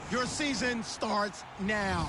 Your season starts now.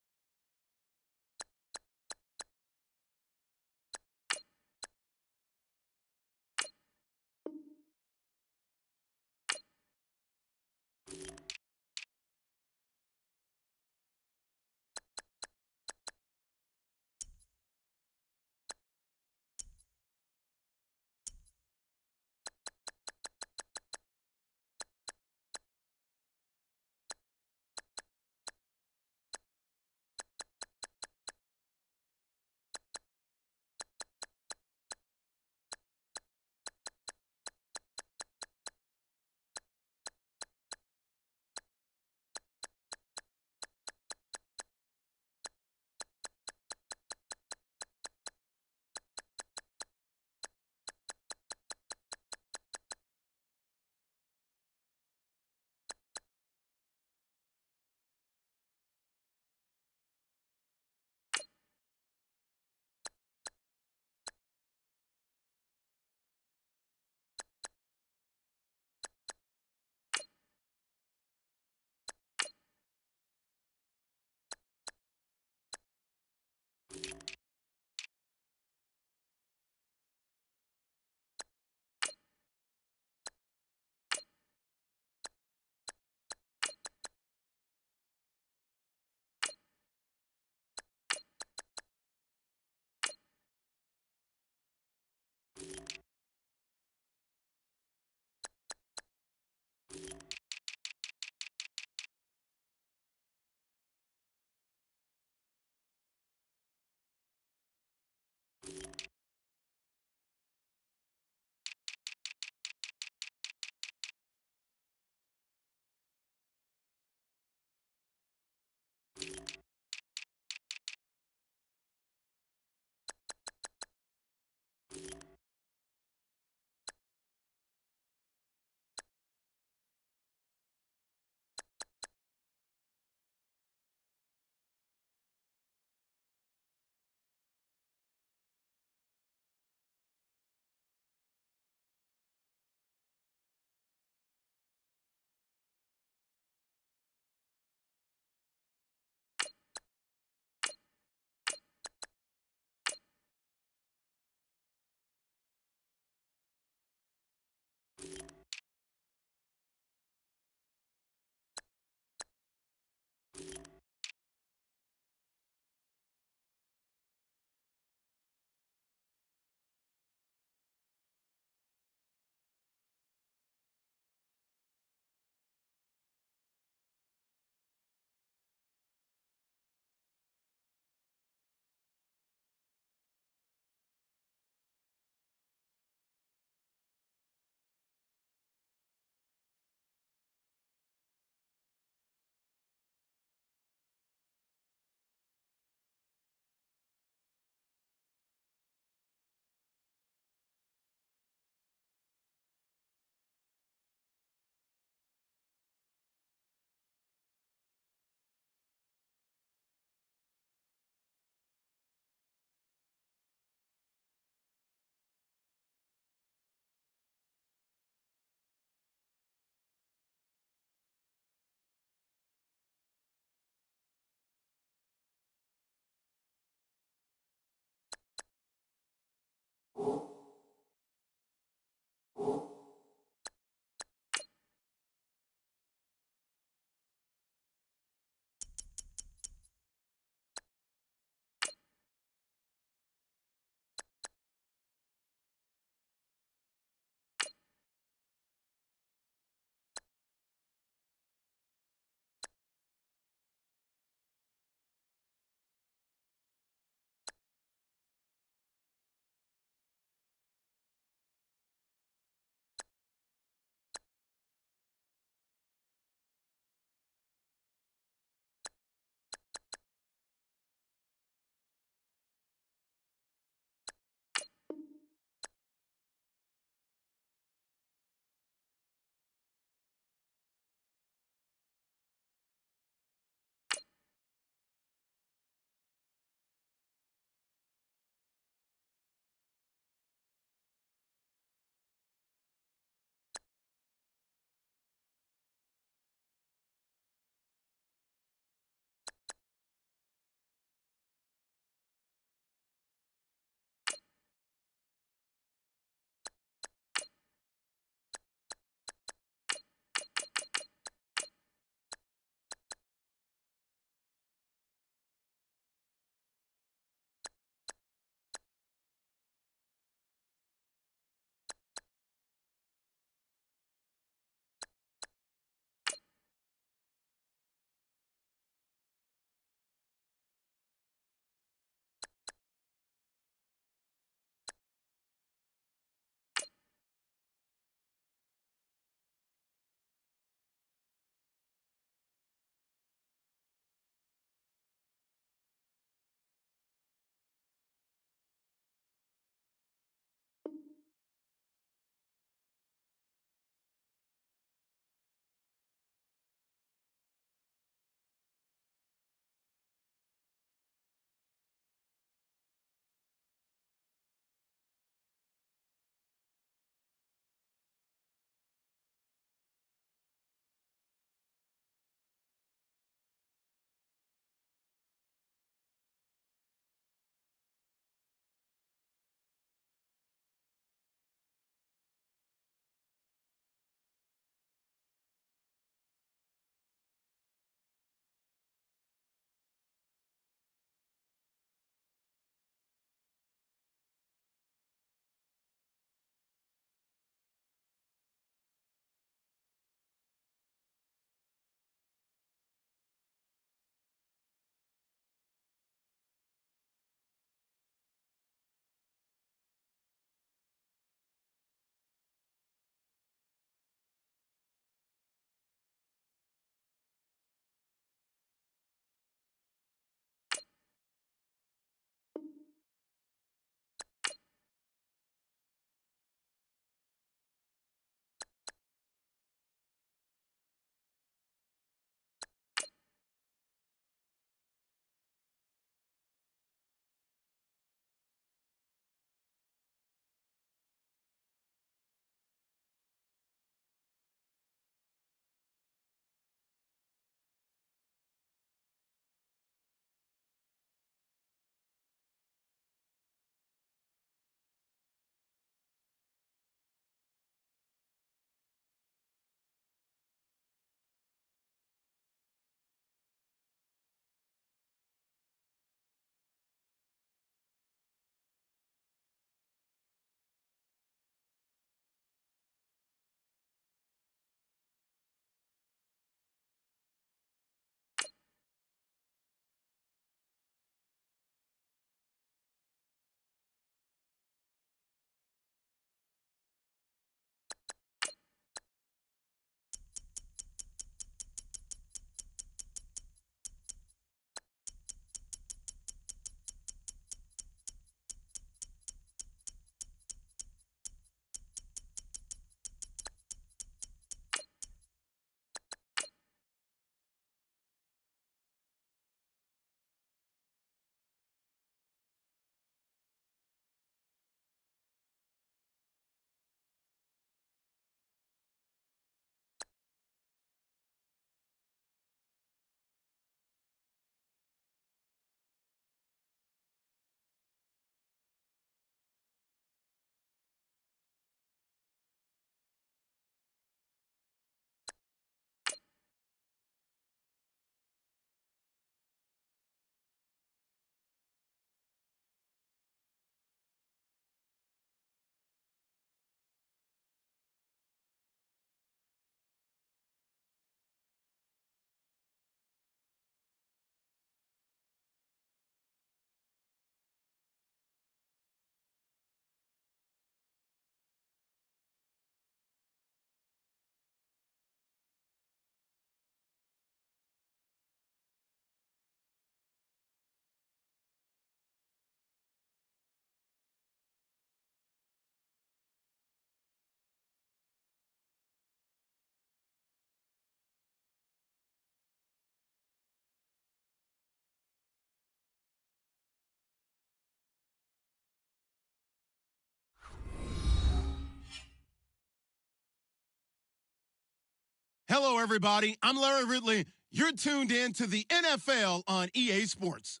Hello, everybody. I'm Larry Ridley. You're tuned in to the NFL on EA Sports.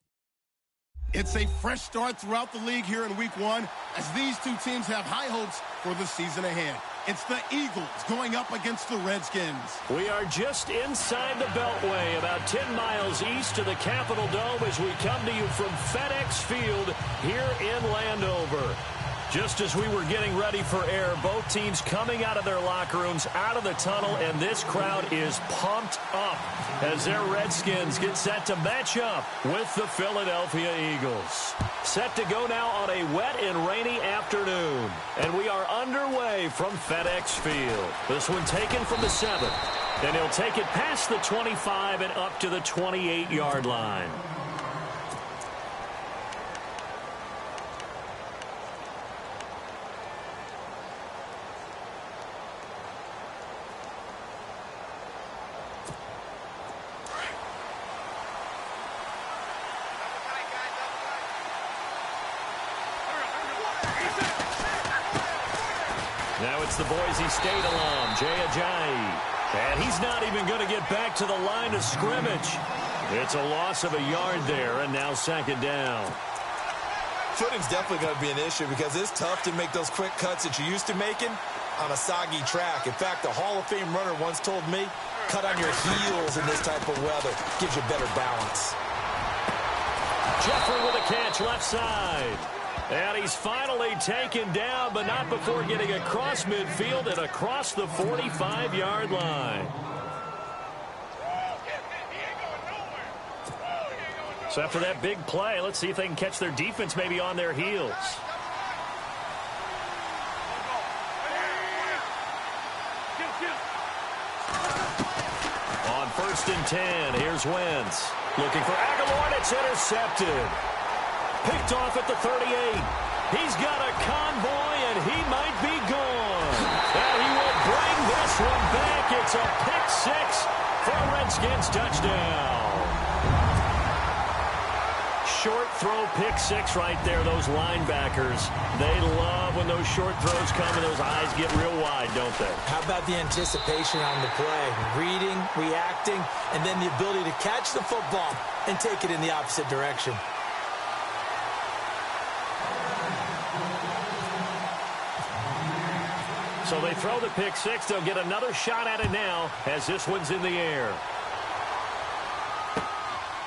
It's a fresh start throughout the league here in Week 1 as these two teams have high hopes for the season ahead. It's the Eagles going up against the Redskins. We are just inside the Beltway, about 10 miles east of the Capitol Dome as we come to you from FedEx Field here in Landover. Just as we were getting ready for air, both teams coming out of their locker rooms, out of the tunnel, and this crowd is pumped up as their Redskins get set to match up with the Philadelphia Eagles. Set to go now on a wet and rainy afternoon. And we are underway from FedEx Field. This one taken from the 7. And he'll take it past the 25 and up to the 28-yard line. Now it's the Boise State alum, Jay Ajayi. And he's not even going to get back to the line of scrimmage. It's a loss of a yard there, and now second down. Footing's definitely going to be an issue because it's tough to make those quick cuts that you're used to making on a soggy track. In fact, a Hall of Fame runner once told me, cut on your heels in this type of weather. Gives you better balance. Jeffrey with a catch left side. And he's finally taken down, but not before getting across midfield and across the 45-yard line. So after that big play, let's see if they can catch their defense maybe on their heels. On 1st and 10, here's Wentz. Looking for Aguilar, and it's intercepted. Picked off at the 38. He's got a convoy, and he might be gone. And he will bring this one back. It's a pick-6 for a Redskins touchdown. Short throw pick-6 right there. Those linebackers, they love when those short throws come and those eyes get real wide, don't they? How about the anticipation on the play? Reading, reacting, and then the ability to catch the football and take it in the opposite direction. So they throw the pick-6. They'll get another shot at it now as this one's in the air.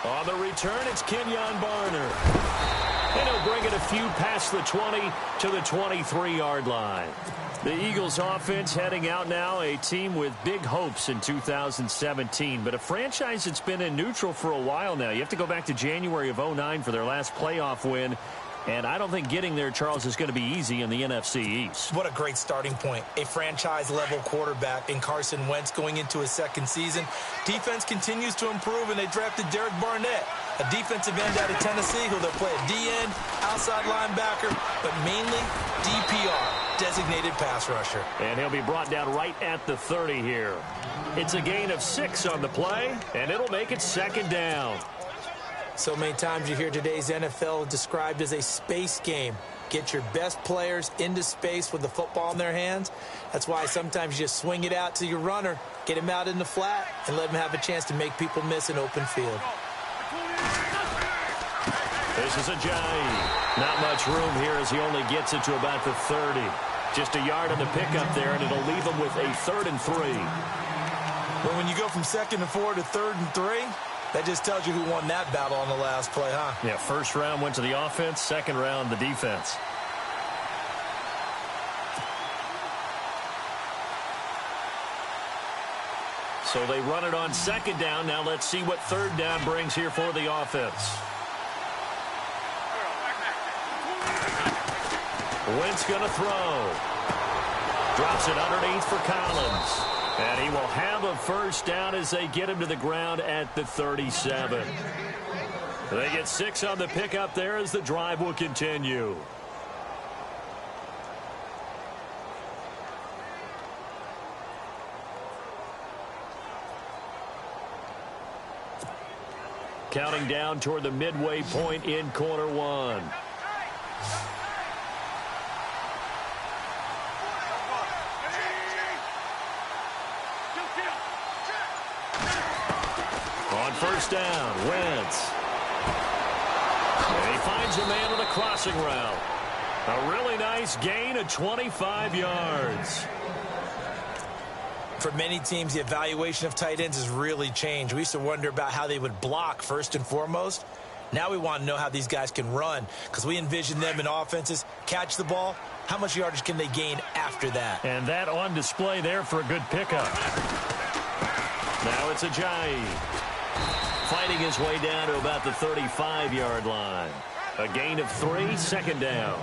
On the return, it's Kenyon Barner. And he'll bring it a few past the 20 to the 23-yard line. The Eagles offense heading out now, a team with big hopes in 2017, but a franchise that's been in neutral for a while now. You have to go back to January of 09 for their last playoff win. And I don't think getting there, Charles, is going to be easy in the NFC East. What a great starting point. A franchise-level quarterback in Carson Wentz going into his second season. Defense continues to improve, and they drafted Derek Barnett, a defensive end out of Tennessee who they'll play at D-end, outside linebacker, but mainly DPR, designated pass rusher. And he'll be brought down right at the 30 here. It's a gain of 6 on the play, and it'll make it second down. So many times you hear today's NFL described as a space game. Get your best players into space with the football in their hands. That's why sometimes you just swing it out to your runner, get him out in the flat, and let him have a chance to make people miss an open field. This is Ajayi. Not much room here as he only gets it to about the 30. Just a yard on the pickup there, and it'll leave him with a 3rd and 3. Well, when you go from 2nd and 4 to 3rd and 3, that just tells you who won that battle on the last play, huh? Yeah, first round went to the offense, second round the defense. So they run it on second down. Now let's see what third down brings here for the offense. Wentz going to throw. Drops it underneath for Collins. And he will have a first down as they get him to the ground at the 37. They get 6 on the pickup there as the drive will continue. Counting down toward the midway point in quarter 1. first down. Wentz. And he finds a man on a crossing route. A really nice gain of 25 yards. For many teams, the evaluation of tight ends has really changed. We used to wonder about how they would block first and foremost. Now we want to know how these guys can run, because we envision them in offenses catch the ball. How much yardage can they gain after that? And that on display there for a good pickup. Now it's Ajayi. Fighting his way down to about the 35-yard line. A gain of 3, second down.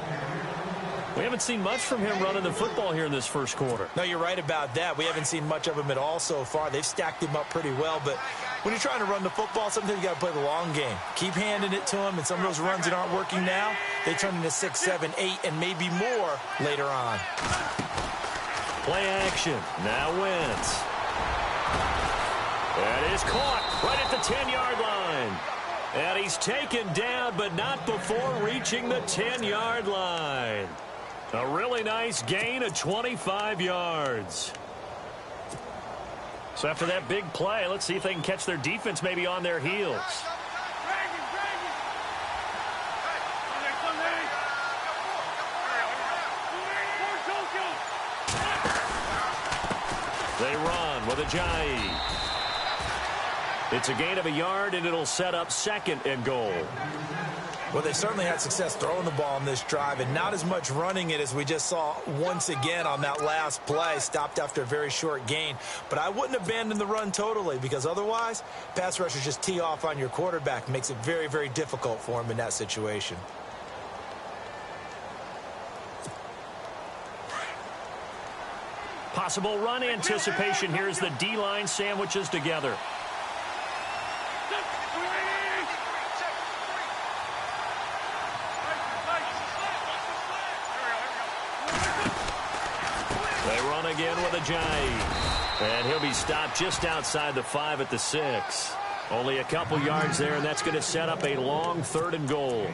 We haven't seen much from him running the football here in this first quarter. No, you're right about that. We haven't seen much of him at all so far. They've stacked him up pretty well, but when you're trying to run the football, sometimes you got to play the long game. Keep handing it to him, and some of those runs that aren't working now, they turn into 6, 7, 8, and maybe more later on. Play action. Now Wentz. That is caught right at the 10-yard line. And he's taken down, but not before reaching the 10-yard line. A really nice gain of 25 yards. So after that big play, let's see if they can catch their defense maybe on their heels. They run with Ajayi. It's a gain of a yard, and it'll set up second and goal. Well, they certainly had success throwing the ball on this drive, and not as much running it as we just saw once again on that last play. Stopped after a very short gain. But I wouldn't abandon the run totally, because otherwise, pass rushers just tee off on your quarterback. Makes it very, very difficult for him in that situation. Possible run anticipation here as the D-line sandwiches together. They run again with Ajayi. And he'll be stopped just outside the 5 at the 6. Only a couple yards there, and that's going to set up a long 3rd and goal.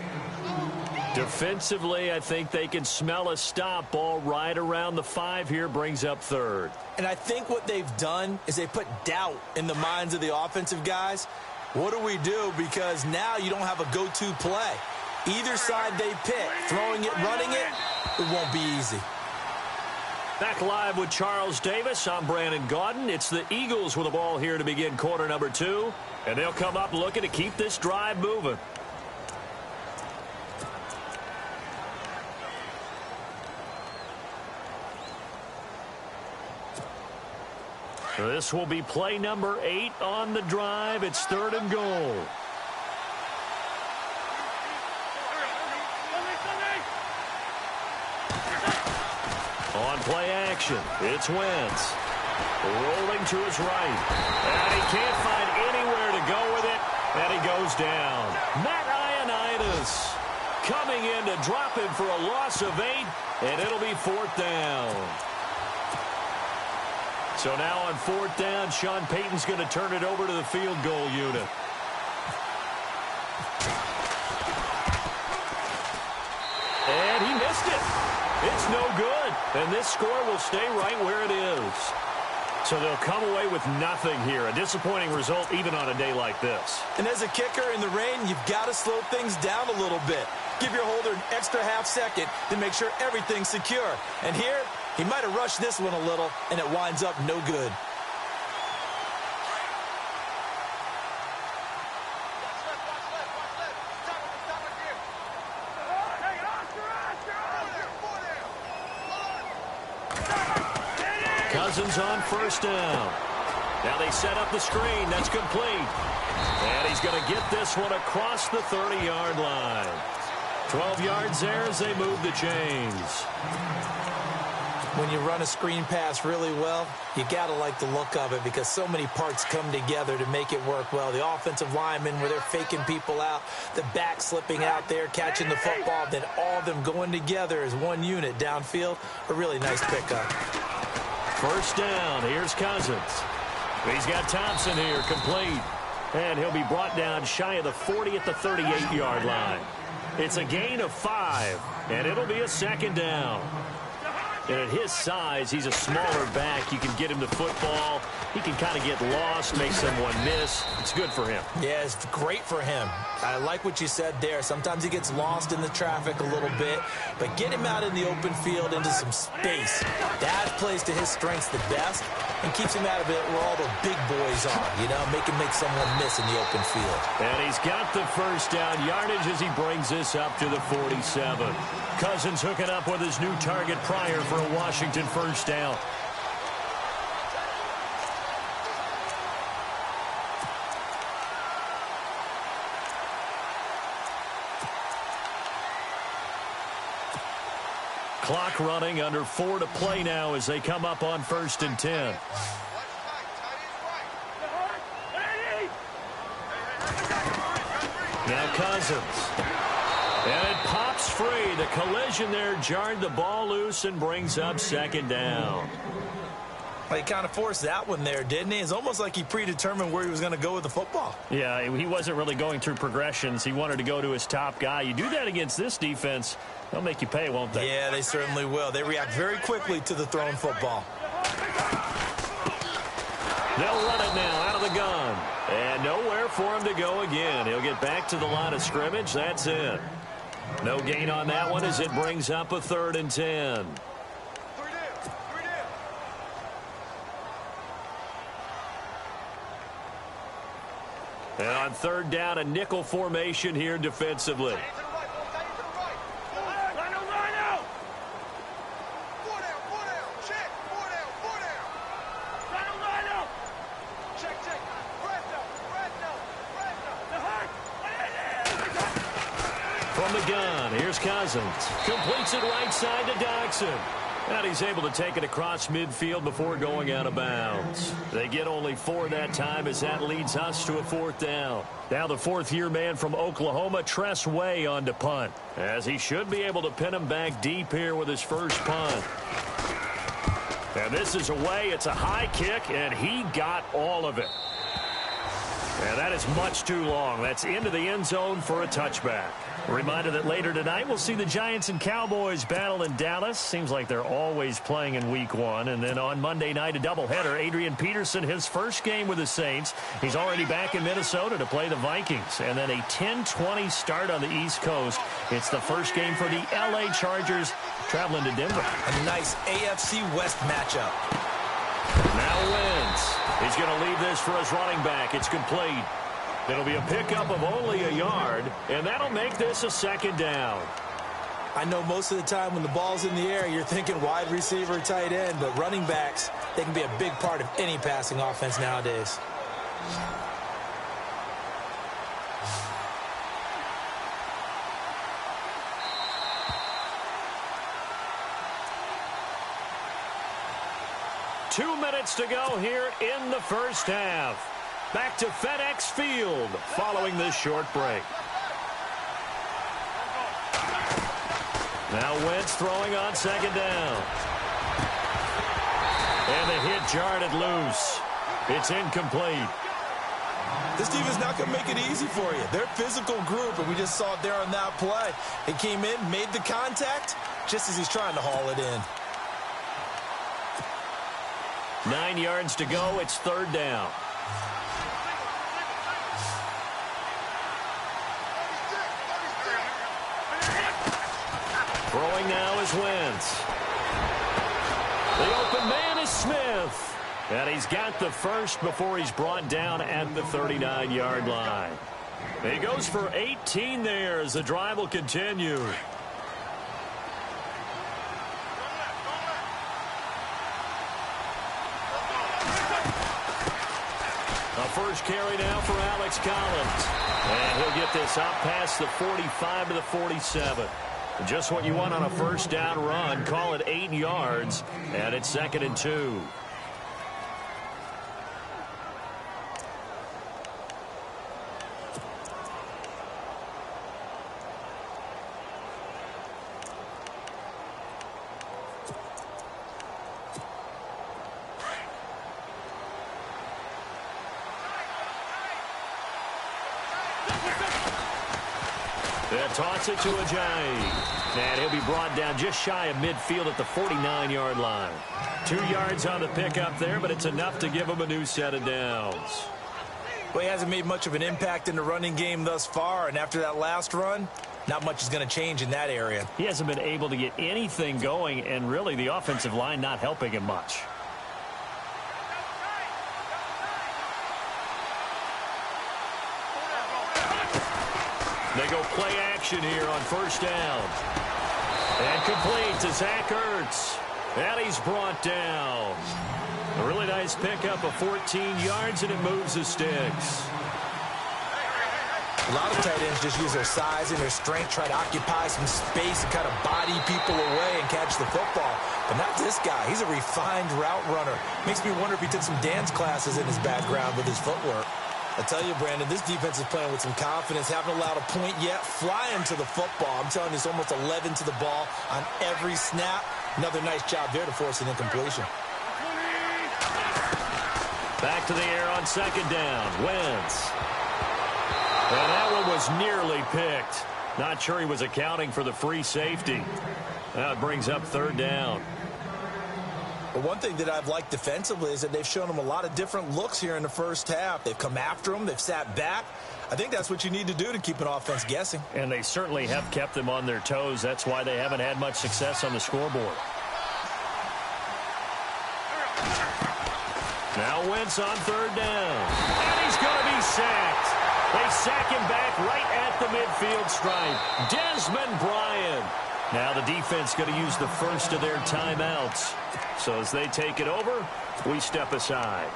Defensively, I think they can smell a stop. Ball right around the 5 here, brings up 3rd. And I think what they've done is they put doubt in the minds of the offensive guys. What do we do? Because now you don't have a go-to play. Either side they pick, throwing it, running it, it won't be easy. Back live with Charles Davis. I'm Brandon Gaudin. It's the Eagles with the ball here to begin quarter number 2. And they'll come up looking to keep this drive moving. This will be play number 8 on the drive. It's 3rd and goal. On play action, it's Wentz. Rolling to his right. And he can't find anywhere to go with it. And he goes down. Matt Ioannidis coming in to drop him for a loss of 8. And it'll be 4th down. So now on 4th down, Sean Payton's going to turn it over to the field goal unit. And he missed it. It's no good. And this score will stay right where it is. So they'll come away with nothing here. A disappointing result even on a day like this. And as a kicker in the rain, you've got to slow things down a little bit. Give your holder an extra half second to make sure everything's secure. And here, he might have rushed this one a little, and it winds up no good. Cousins on 1st down. Now they set up the screen. That's complete. And he's going to get this one across the 30-yard line. 12 yards there as they move the chains. When you run a screen pass really well, you got to like the look of it because so many parts come together to make it work well. The offensive linemen where they're faking people out, the back slipping out there, catching the football, then all of them going together as one unit downfield. A really nice pickup. 1st down. Here's Cousins. He's got Thompson here, complete. And he'll be brought down shy of the 40 at the 38-yard line. It's a gain of 5, and it'll be a 2nd down. And at his size, he's a smaller back. You can get him the football. He can kind of get lost, make someone miss. It's good for him. Yeah, it's great for him. I like what you said there. Sometimes he gets lost in the traffic a little bit, but get him out in the open field into some space. That plays to his strengths the best and keeps him out of it where all the big boys are, you know, make him make someone miss in the open field. And he's got the first down yardage as he brings this up to the 47. Cousins hooking up with his new target Pryor for a Washington first down. Clock running, under 4 to play now as they come up on 1st and 10. Now Cousins. And it pops free. The collision there jarred the ball loose and brings up 2nd down. Well, he kind of forced that one there, didn't he? It's almost like he predetermined where he was going to go with the football. Yeah, he wasn't really going through progressions. He wanted to go to his top guy. You do that against this defense, they'll make you pay, won't they? Yeah, they certainly will. They react very quickly to the thrown football. They'll run it now out of the gun. And nowhere for him to go again. He'll get back to the line of scrimmage. That's it. No gain on that one as it brings up a 3rd and 10. And on 3rd down, a nickel formation here defensively. From the gun, here's Cousins. Completes it right side to Dodson. And he's able to take it across midfield before going out of bounds. They get only 4 that time as that leads us to a 4th down. Now the 4th-year man from Oklahoma, Tress Way, on to punt, as he should be able to pin him back deep here with his first punt. And this is away. It's a high kick, and he got all of it. And that is much too long. That's into the end zone for a touchback. A reminder that later tonight we'll see the Giants and Cowboys battle in Dallas. Seems like they're always playing in Week 1. And then on Monday night, a doubleheader. Adrian Peterson, his first game with the Saints. He's already back in Minnesota to play the Vikings. And then a 10-20 start on the East Coast. It's the first game for the L.A. Chargers traveling to Denver. A nice AFC West matchup. Now Wentz. He's going to leave this for his running back. It's complete. It'll be a pickup of only a yard, and that'll make this a 2nd down. I know most of the time when the ball's in the air, you're thinking wide receiver, tight end, but running backs, they can be a big part of any passing offense nowadays. Two minutes to go here in the first half. Back to FedEx Field following this short break. Now Wentz throwing on 2nd down. And the hit jarred it loose. It's incomplete. This team is not going to make it easy for you. They're a physical group, and we just saw it there on that play. He came in, made the contact, just as he's trying to haul it in. 9 yards to go. It's 3rd down. Throwing now is Wentz. The open man is Smith. And he's got the first before he's brought down at the 39-yard line. He goes for 18 there as the drive will continue. A first carry now for Alex Collins. And he'll get this up past the 45 to the 47. Just what you want on a first down run. Call it 8 yards. And it's 2nd and 2. They'll toss it to Ajayi. And he'll be brought down just shy of midfield at the 49-yard line. 2 yards on the pickup there, but it's enough to give him a new set of downs. Well, he hasn't made much of an impact in the running game thus far, and after that last run, not much is going to change in that area. He hasn't been able to get anything going, and really the offensive line not helping him much. They go play action here on first down. And complete to Zach Ertz. And he's brought down. A really nice pickup of 14 yards, and it moves the sticks. A lot of tight ends just use their size and their strength, try to occupy some space and kind of body people away and catch the football. But not this guy. He's a refined route runner. Makes me wonder if he took some dance classes in his background with his footwork. I tell you, Brandon, this defense is playing with some confidence. Haven't allowed a point yet. Flying to the football. I'm telling you, it's almost 11 to the ball on every snap. Another nice job there to force an incompletion. Back to the air on second down. Wentz. And that one was nearly picked. Not sure he was accounting for the free safety. Now it brings up third down. But one thing that I've liked defensively is that they've shown him a lot of different looks here in the first half. They've come after him. They've sat back. I think that's what you need to do to keep an offense guessing. And they certainly have kept them on their toes. That's why they haven't had much success on the scoreboard. Now Wentz on third down. And he's going to be sacked. They sack him back right at the midfield stripe. Desmond Bryant. Now the defense going to use the first of their timeouts. So as they take it over, we step aside.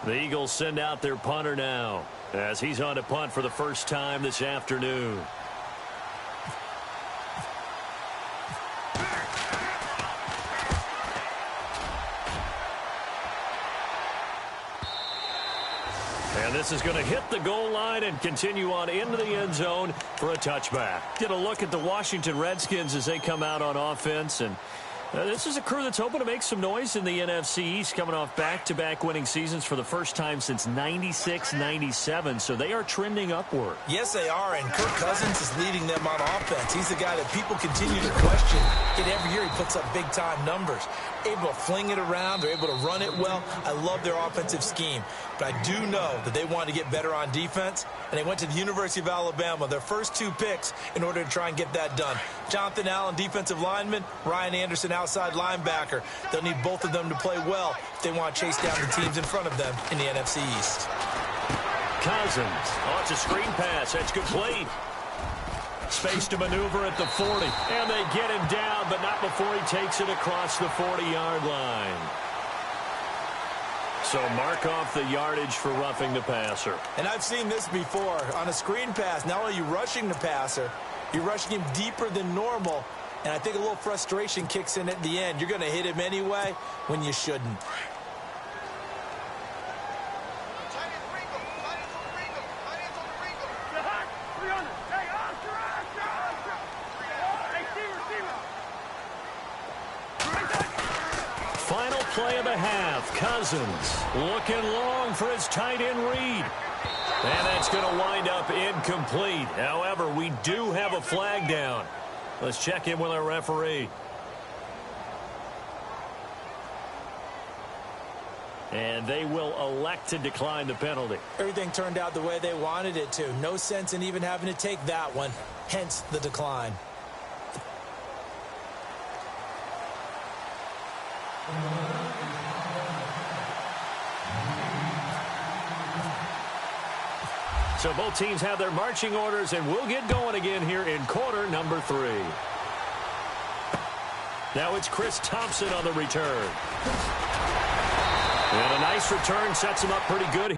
The Eagles send out their punter now as he's on to punt for the first time this afternoon. And this is going to hit the goal line and continue on into the end zone for a touchback. Get a look at the Washington Redskins as they come out on offense, and this is a crew that's hoping to make some noise in the NFC East, coming off back-to-back winning seasons for the first time since 96-97, so they are trending upward. Yes, they are, and Kirk Cousins is leading them on offense. He's the guy that people continue to question. Yet every year he puts up big-time numbers. Able to fling it around, they're able to run it well. I love their offensive scheme, but I do know that they want to get better on defense, and they went to the University of Alabama, their first 2 picks, in order to try and get that done. Jonathan Allen, defensive lineman, Ryan Anderson, outside linebacker. They'll need both of them to play well if they want to chase down the teams in front of them in the NFC East. Cousins. Oh, it's a screen pass. That's complete. Space to maneuver at the 40. And they get him down, but not before he takes it across the 40-yard line. So mark off the yardage for roughing the passer. And I've seen this before. On a screen pass, not only are you rushing the passer, you're rushing him deeper than normal. And I think a little frustration kicks in at the end. You're going to hit him anyway when you shouldn't. Final play of the half. Cousins looking long for his tight end read. And that's going to wind up incomplete. However, we do have a flag down. Let's check in with our referee. And they will elect to decline the penalty. Everything turned out the way they wanted it to. No sense in even having to take that one. Hence the decline. So both teams have their marching orders, and we'll get going again here in quarter number 3. Now it's Chris Thompson on the return. And a nice return sets him up pretty good.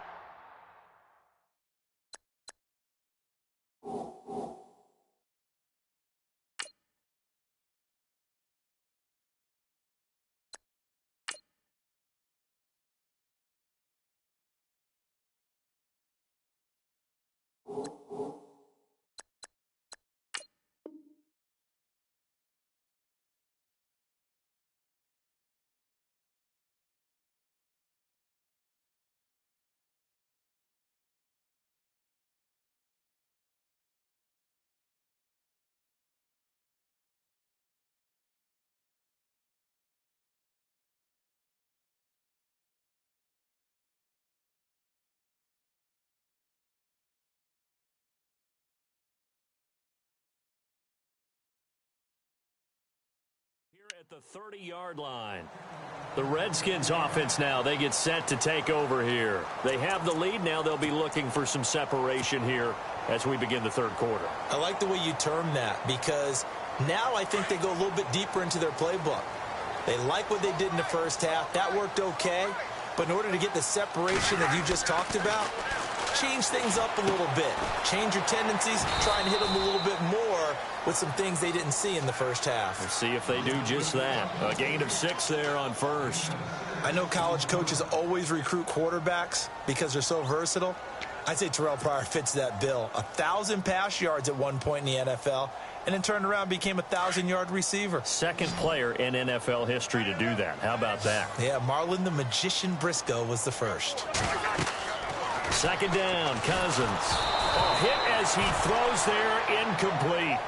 at the 30-yard line. The Redskins offense now, they get set to take over here. They have the lead. Now they'll be looking for some separation here as we begin the third quarter. I like the way you term that because now I think they go a little bit deeper into their playbook. They like what they did in the first half. That worked okay. But in order to get the separation that you just talked about, change things up a little bit. Change your tendencies. Try and hit them a little bit more with some things they didn't see in the first half. Let's see if they do just that. A gain of 6 there on first. I know college coaches always recruit quarterbacks because they're so versatile. I'd say Terrell Pryor fits that bill. 1,000 pass yards at one point in the NFL, and then turned around and became a 1,000-yard receiver. Second player in NFL history to do that. How about that? Yeah, Marlon the Magician Briscoe was the first. Second down, Cousins. Hit as he throws there, incomplete.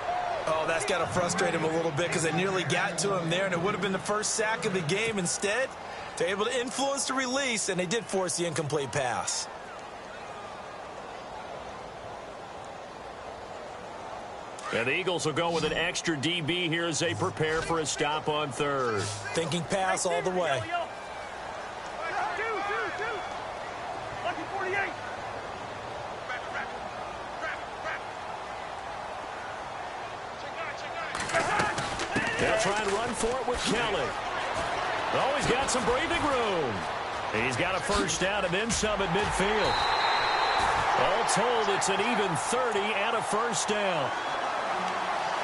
Oh, that's got to frustrate him a little bit because they nearly got to him there, and it would have been the first sack of the game. Instead, they're able to influence the release, and they did force the incomplete pass. And the Eagles will go with an extra DB here as they prepare for a stop on third. Thinking pass all the way. They'll try and run for it with Kelly. Oh, he's got some breathing room. He's got a first down and then some at midfield. All told, it's an even 30 and a first down.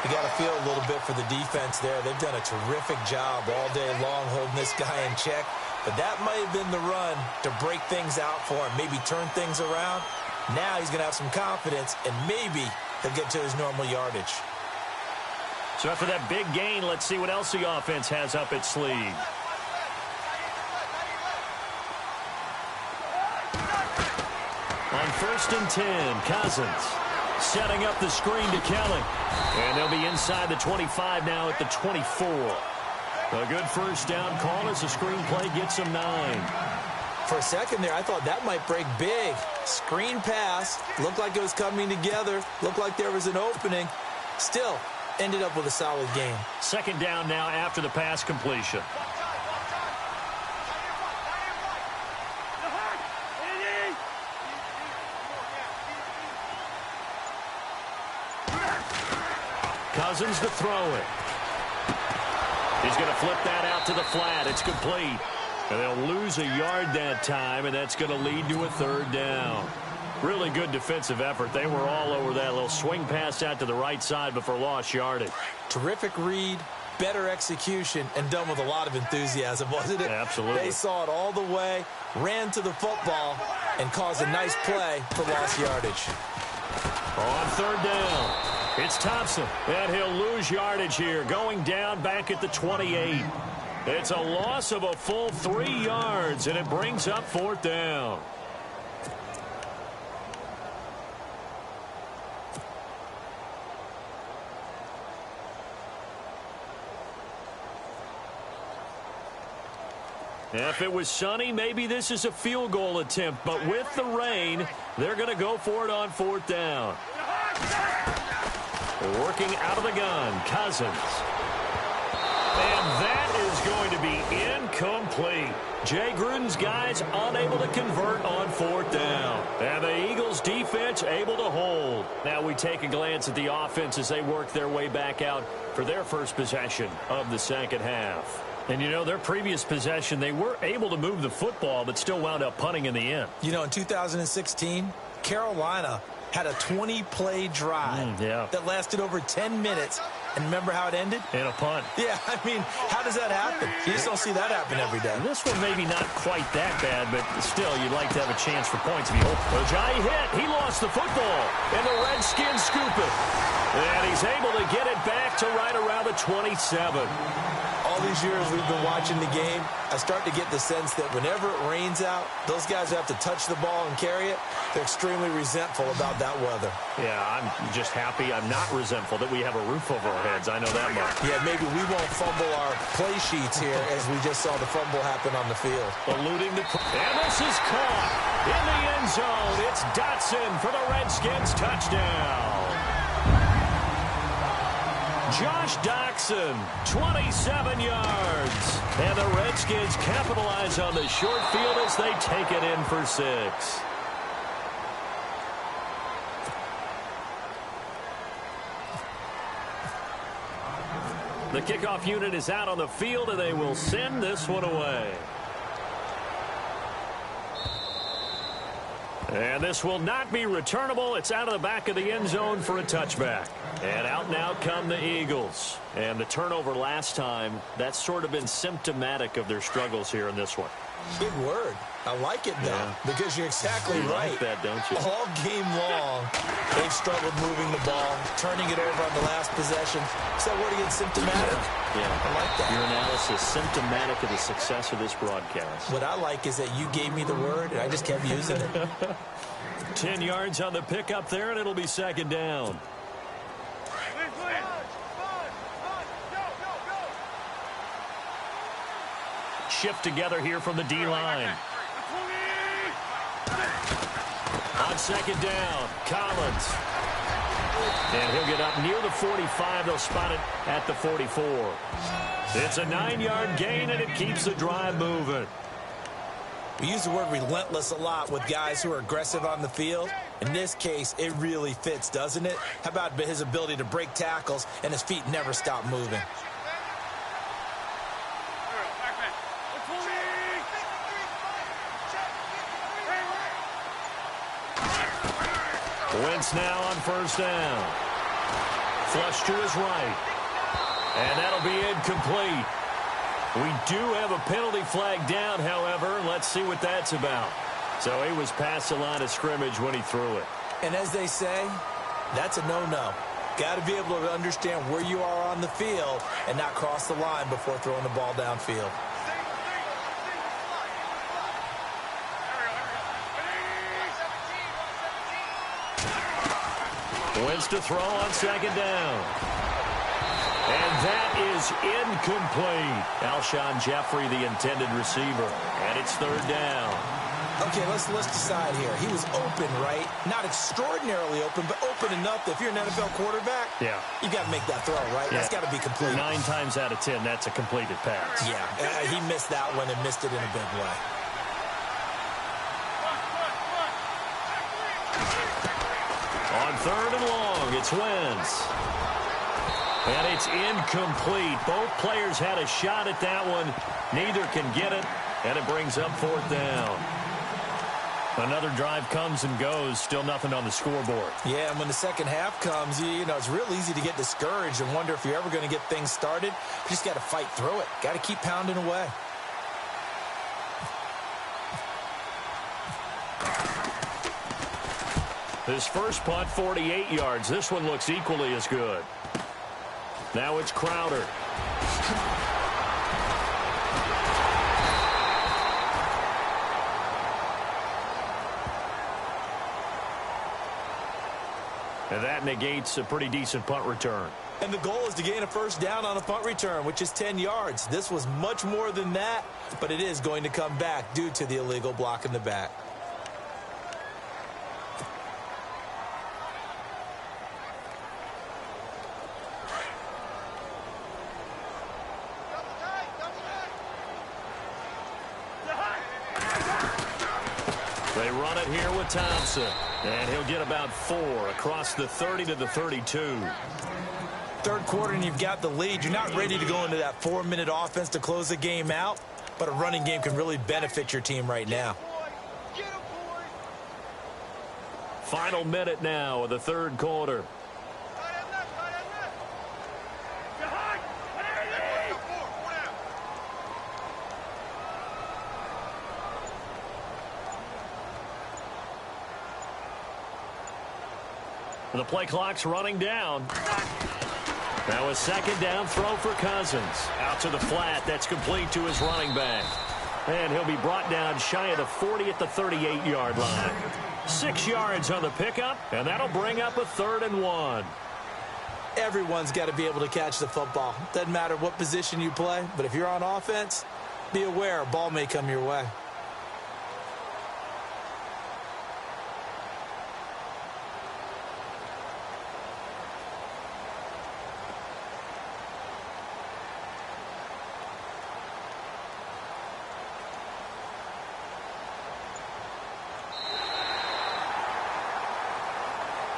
You got to feel a little bit for the defense there. They've done a terrific job all day long holding this guy in check. But that might have been the run to break things out for him, maybe turn things around. Now he's going to have some confidence, and maybe he'll get to his normal yardage. So after that big gain, let's see what else the offense has up its sleeve. On 1st and 10, Cousins setting up the screen to Kelly. And they'll be inside the 25 now at the 24. A good first down call as the screen play gets them 9. For a second there, I thought that might break big. Screen pass. Looked like it was coming together. Looked like there was an opening. Still, ended up with a solid game. Second down now after the pass completion. Cousins to throw it. He's going to flip that out to the flat. It's complete. And they'll lose a yard that time, and that's going to lead to a third down. Really good defensive effort. They were all over that little swing pass out to the right side before lost yardage. Terrific read, better execution, and done with a lot of enthusiasm, wasn't it? Absolutely. They saw it all the way, ran to the football, and caused a nice play for lost yardage. On third down, it's Thompson, and he'll lose yardage here, going down back at the 28. It's a loss of a full 3 yards, and it brings up fourth down. If it was sunny, maybe this is a field goal attempt, but with the rain, they're going to go for it on fourth down. Working out of the gun, Cousins. And that is going to be incomplete. Jay Gruden's guys unable to convert on fourth down. And the Eagles defense able to hold. Now we take a glance at the offense as they work their way back out for their first possession of the second half. And, you know, their previous possession, they were able to move the football, but still wound up punting in the end. You know, in 2016, Carolina had a 20-play drive that lasted over 10 minutes. And remember how it ended? In a punt. Yeah, I mean, how does that happen? You just don't see that happen every day. This one maybe not quite that bad, but still, you'd like to have a chance for points if you hope. Ojai hit. He lost the football. And the Redskins scoop it. And he's able to get it back to right around the 27. All these years we've been watching the game, I start to get the sense that whenever it rains out, those guys who have to touch the ball and carry it, they're extremely resentful about that weather. Yeah, I'm just happy. I'm not resentful that we have a roof over our heads. I know that much. Yeah, maybe we won't fumble our play sheets here as we just saw the fumble happen on the field. Eluding the... And this is caught in the end zone. It's Dotson for the Redskins touchdown. Josh Doxson, 27 yards. And the Redskins capitalize on the short field as they take it in for 6. The kickoff unit is out on the field, and they will send this one away. And this will not be returnable. It's out of the back of the end zone for a touchback. And out now come the Eagles. And the turnover last time, that's sort of been symptomatic of their struggles here in this one. Big word. I like it, though, because you're exactly right. You like that, don't you? All game long, they've struggled moving the ball, turning it over on the last possession. Is that word again, symptomatic? Yeah. I like that. Your analysis, symptomatic of the success of this broadcast. What I like is that you gave me the word, and I just kept using it. 10 yards on the pickup there, and it'll be second down. Shift together here from the D-line. On second down, Collins. And he'll get up near the 45. They'll spot it at the 44. It's a 9-yard gain, and it keeps the drive moving. We use the word relentless a lot with guys who are aggressive on the field. In this case, it really fits, doesn't it? How about his ability to break tackles and his feet never stop moving? Wentz now on first down. Flush to his right. And that'll be incomplete. We do have a penalty flag down, however. Let's see what that's about. So he was past the line of scrimmage when he threw it. And as they say, that's a no-no. Got to be able to understand where you are on the field and not cross the line before throwing the ball downfield. Wentz to throw on second down. And that is incomplete. Alshon Jeffrey, the intended receiver. And it's third down. Okay, let's decide here. He was open, right? Not extraordinarily open, but open enough that if you're an NFL quarterback, you got to make that throw, right? Yeah. That's got to be complete. 9 times out of 10, that's a completed pass. Yeah, he missed that one and missed it in a big way. On third and long, it's Wentz. And it's incomplete. Both players had a shot at that one. Neither can get it, and it brings up fourth down. Another drive comes and goes. Still nothing on the scoreboard. Yeah, and when the second half comes, you know, it's real easy to get discouraged and wonder if you're ever going to get things started. You just got to fight through it. Got to keep pounding away. His first punt, 48 yards. This one looks equally as good. Now it's Crowder. And that negates a pretty decent punt return. And the goal is to gain a first down on a punt return, which is 10 yards. This was much more than that, but it is going to come back due to the illegal block in the back. They run it here with Thompson. And he'll get about 4 across the 30 to the 32. Third quarter and you've got the lead. You're not ready to go into that 4-minute offense to close the game out, but a running game can really benefit your team right now. Final minute now of the third quarter. The play clock's running down. Now a second down throw for Cousins. Out to the flat. That's complete to his running back. And he'll be brought down shy of the 40 at the 38-yard line. 6 yards on the pickup, and that'll bring up a 3rd and 1. Everyone's got to be able to catch the football. Doesn't matter what position you play, but if you're on offense, be aware a ball may come your way.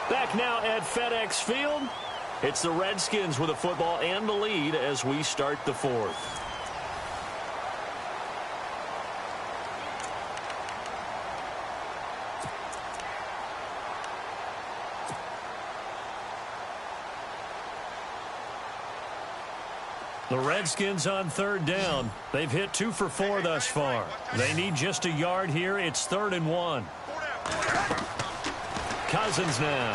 Back now at FedEx Field. It's the Redskins with the football and the lead as we start the fourth. The Redskins on third down. They've hit 2 for 4 thus far. They need just a yard here. It's 3rd and 1. Cousins now.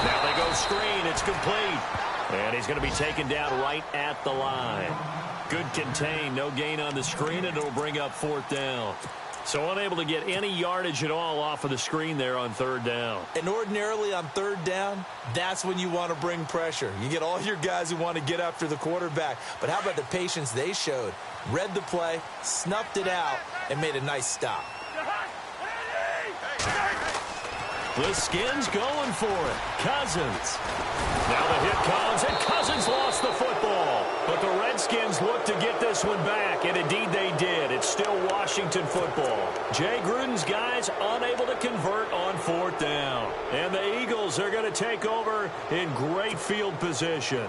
Now they go screen. It's complete. And he's going to be taken down right at the line. Good contain. No gain on the screen, and it'll bring up 4th down. So unable to get any yardage at all off of the screen there on 3rd down. And ordinarily on 3rd down, that's when you want to bring pressure. You get all your guys who want to get after the quarterback. But how about the patience they showed? Read the play, snuffed it out, and made a nice stop. The Skins going for it. Cousins. Now the hit comes, and Cousins lost the football. But the Redskins look to get this one back, and indeed they did. It's still Washington football. Jay Gruden's guys unable to convert on 4th down. And the Eagles are going to take over in great field position.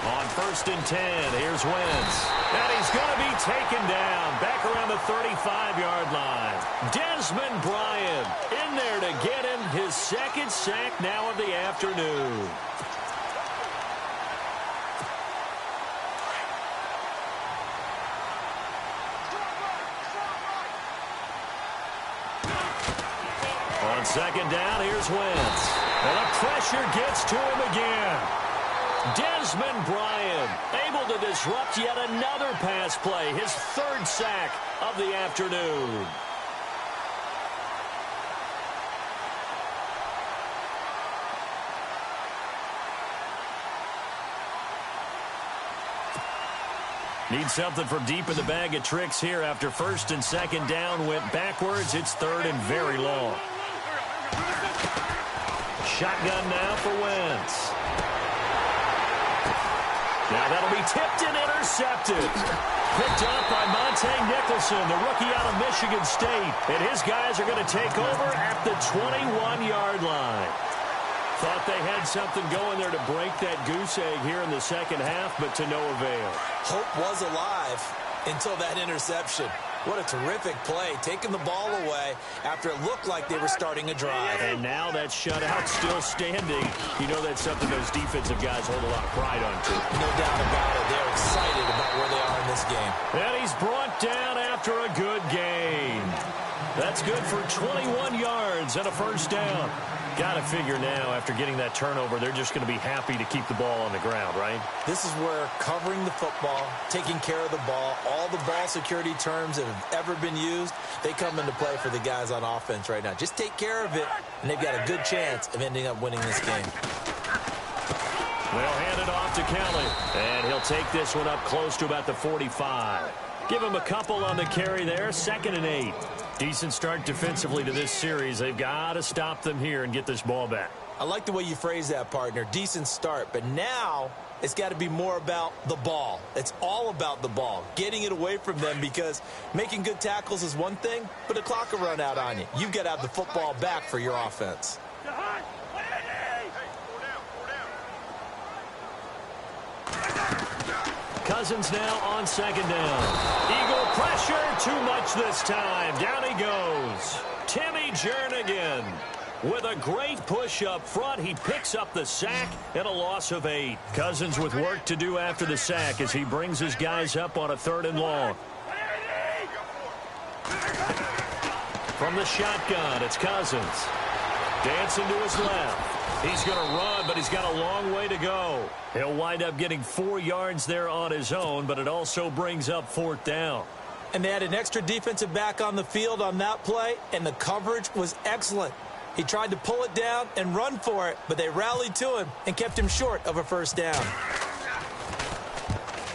On 1st and 10, here's Wentz. And he's going to be taken down back around the 35-yard line. Desmond Bryant in there to get him his 2nd sack now of the afternoon. On 2nd down, here's Wentz. And the pressure gets to him again. Desmond Bryant able to disrupt yet another pass play, his 3rd sack of the afternoon. Need something from deep in the bag of tricks here after 1st and 2nd down went backwards. It's 3rd and very long. Shotgun now for Wentz. Now that'll be tipped and intercepted. Picked up by Monte Nicholson, the rookie out of Michigan State. And his guys are going to take over at the 21-yard line. Thought they had something going there to break that goose egg here in the 2nd half, but to no avail. Hope was alive until that interception. What a terrific play, taking the ball away after it looked like they were starting a drive. And now that shutout still standing. You know that's something those defensive guys hold a lot of pride onto. No doubt about it. They're excited about where they are in this game. And he's brought down after a good gain. That's good for 21 yards and a 1st down. Got to figure now, after getting that turnover, they're just going to be happy to keep the ball on the ground, right? This is where covering the football, taking care of the ball, all the ball security terms that have ever been used, they come into play for the guys on offense right now. Just take care of it, and they've got a good chance of ending up winning this game. They'll hand it off to Kelly, and he'll take this one up close to about the 45. Give him a couple on the carry there, 2nd and 8. Decent start defensively to this series. They've got to stop them here and get this ball back. I like the way you phrase that, partner. Decent start. But now it's got to be more about the ball. It's all about the ball, getting it away from them, because making good tackles is one thing, but the clock will run out on you. You've got to have the football back for your offense. Cousins now on 2nd down. Eagle pressure, too much this time. Down he goes. Timmy Jernigan with a great push up front. He picks up the sack and a loss of 8. Cousins with work to do after the sack as he brings his guys up on a 3rd and long. From the shotgun, it's Cousins. Dancing to his left. He's going to run, but he's got a long way to go. He'll wind up getting 4 yards there on his own, but it also brings up 4th down. And they had an extra defensive back on the field on that play, and the coverage was excellent. He tried to pull it down and run for it, but they rallied to him and kept him short of a 1st down.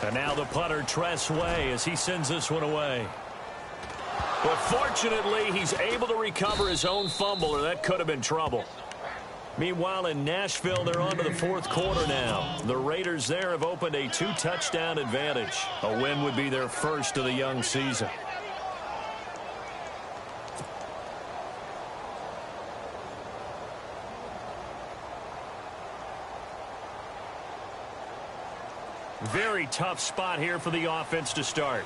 And now the punter, Tress Way, as he sends this one away. But fortunately, he's able to recover his own fumble, or that could have been trouble. Meanwhile, in Nashville, they're on to the fourth quarter now. The Raiders there have opened a 2-touchdown advantage. A win would be their first of the young season. Very tough spot here for the offense to start.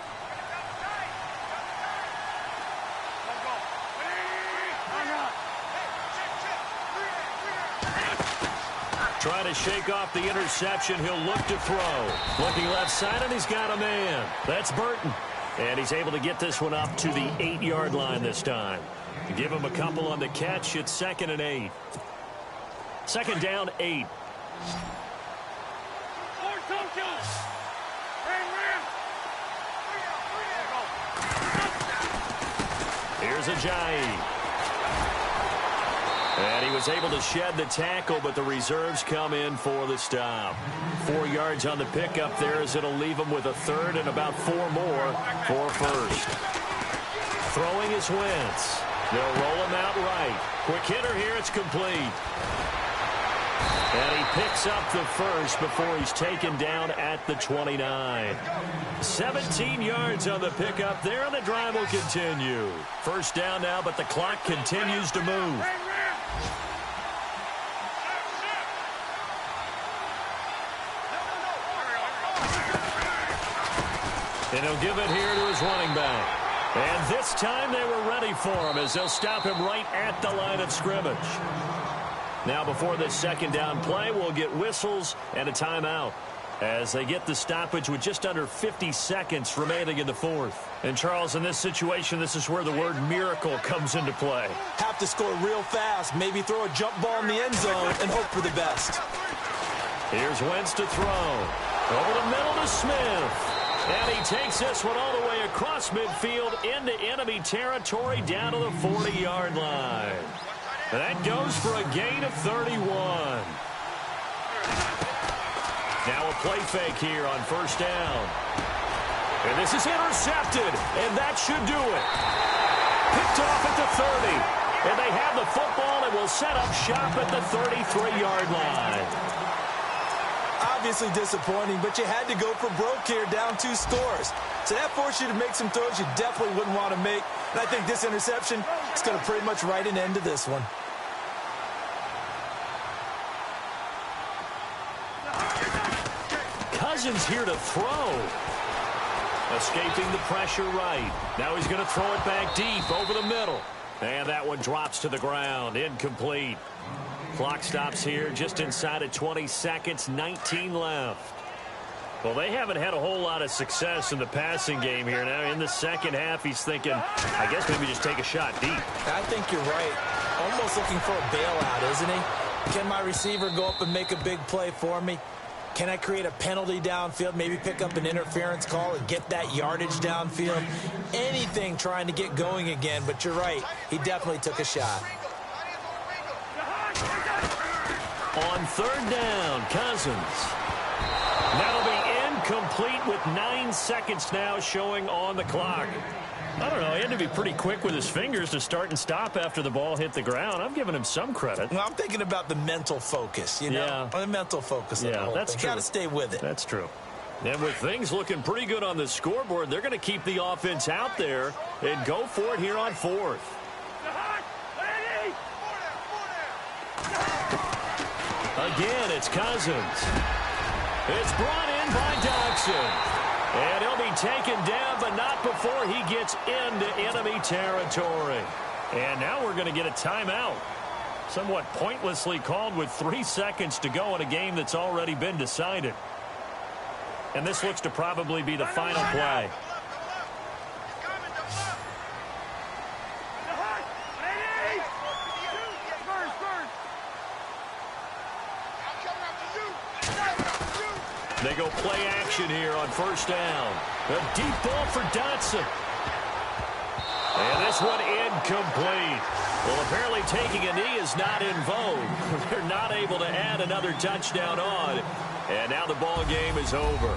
Trying to shake off the interception. He'll look to throw. Looking left side, and he's got a man. That's Burton. And he's able to get this one up to the 8-yard line this time. Give him a couple on the catch. It's 2nd and 8. 2nd down, 8. Here's Ajayi. And he was able to shed the tackle, but the reserves come in for the stop. 4 yards on the pickup there as it'll leave him with a third and about 4 more for first. Throwing is Wentz. They'll roll him out right. Quick hitter here. It's complete. And he picks up the first before he's taken down at the 29. 17 yards on the pickup there, and the drive will continue. First down now, but the clock continues to move. And he'll give it here to his running back. And this time they were ready for him as they'll stop him right at the line of scrimmage. Now before this second down play, we'll get whistles and a timeout as they get the stoppage with just under 50 seconds remaining in the fourth. And Charles, in this situation, this is where the word miracle comes into play. Have to score real fast, maybe throw a jump ball in the end zone and hope for the best. Here's Wentz to throw. Over the middle to Smith. And he takes this one all the way across midfield into enemy territory down to the 40-yard line. And that goes for a gain of 31. Now a play fake here on first down. And this is intercepted, and that should do it. Picked off at the 30. And they have the football and will set up shop at the 33-yard line. Obviously disappointing, but you had to go for broke here, down 2 scores. So that forced you to make some throws you definitely wouldn't want to make. And I think this interception is going to pretty much write an end to this one. Cousins here to throw. Escaping the pressure right. Now he's going to throw it back deep over the middle. And that one drops to the ground. Incomplete. Clock stops here just inside of 20 seconds, 19 left. Well, they haven't had a whole lot of success in the passing game here. Now, in the second half, he's thinking, I guess maybe just take a shot deep. I think you're right. Almost looking for a bailout, isn't he? Can my receiver go up and make a big play for me? Can I create a penalty downfield, maybe pick up an interference call and get that yardage downfield? Anything trying to get going again, but you're right. He definitely took a shot. On third down, Cousins. That'll be incomplete with 9 seconds now showing on the clock. I don't know. He had to be pretty quick with his fingers to start and stop after the ball hit the ground. I'm giving him some credit. Well, I'm thinking about the mental focus, you know? The mental focus of the whole that's thing. true. Got to stay with it. That's true. And with things looking pretty good on the scoreboard, they're going to keep the offense out there and go for it here on fourth. Again, it's Cousins. It's brought in by Dodson. And he'll be taken down, but not before he gets into enemy territory. And now we're going to get a timeout. Somewhat pointlessly called with 3 seconds to go in a game that's already been decided. And this looks to probably be the final play. They go play action here on first down. A deep ball for Dotson. And this one incomplete. Well, apparently taking a knee is not in vogue. They're not able to add another touchdown on. And now the ball game is over.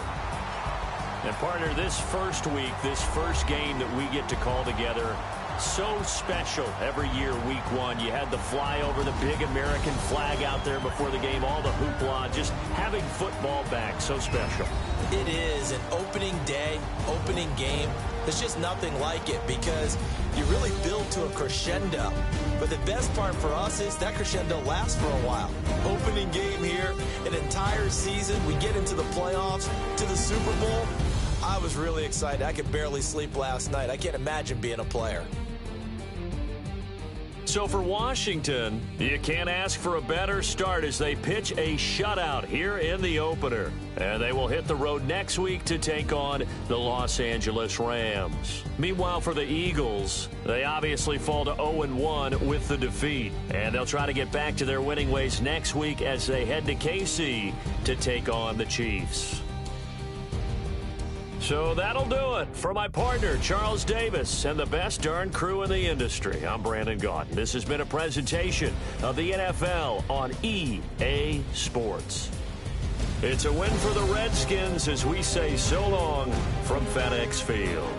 And partner, this first week, this first game that we get to call together, So special every year, week one. You had the flyover, the big American flag out there before the game, all the hoopla, just having football back, so special. It is an opening day, opening game. There's just nothing like it because you really build to a crescendo. But the best part for us is that crescendo lasts for a while. Opening game here, an entire season. We get into the playoffs, to the Super Bowl. I was really excited. I could barely sleep last night. I can't imagine being a player. So for Washington, you can't ask for a better start as they pitch a shutout here in the opener. And they will hit the road next week to take on the Los Angeles Rams. Meanwhile, for the Eagles, they obviously fall to 0-1 with the defeat. And they'll try to get back to their winning ways next week as they head to KC to take on the Chiefs. So that'll do it. For my partner, Charles Davis, and the best darn crew in the industry, I'm Brandon Gaudin. This has been a presentation of the NFL on EA Sports. It's a win for the Redskins as we say so long from FedEx Field.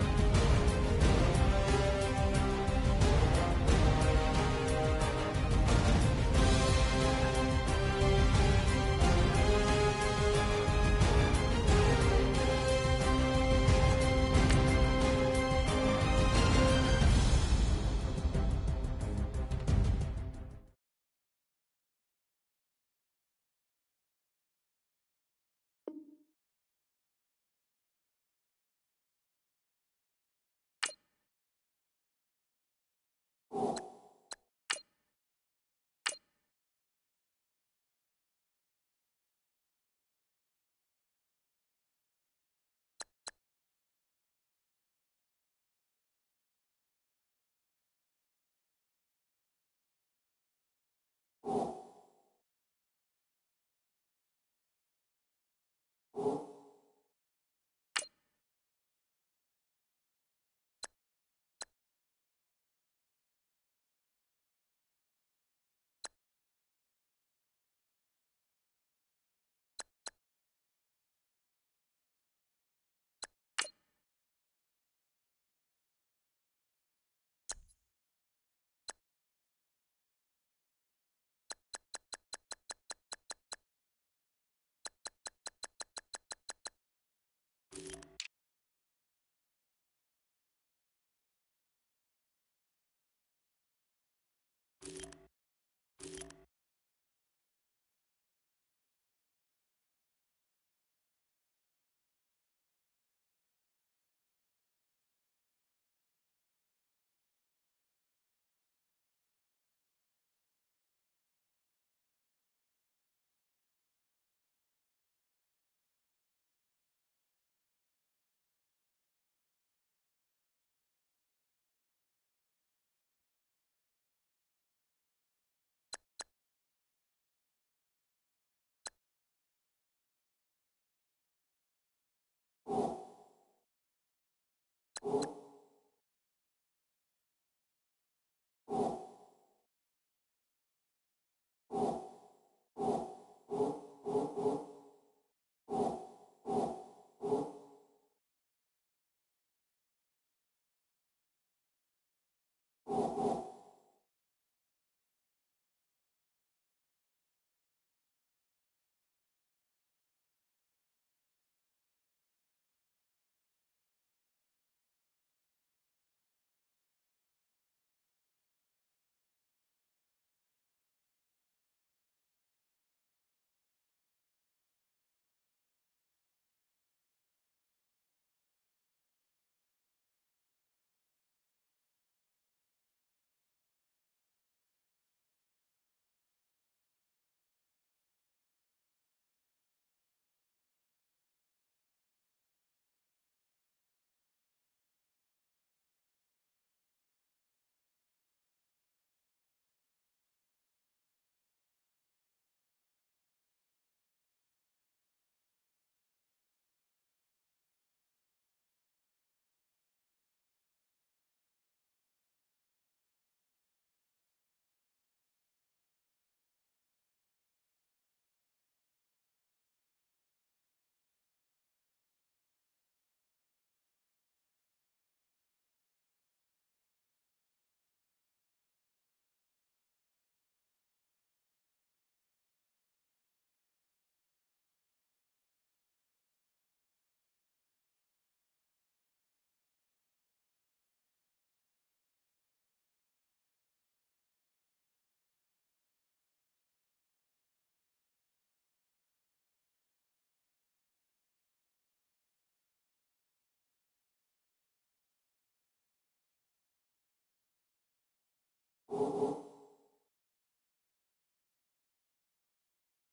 you.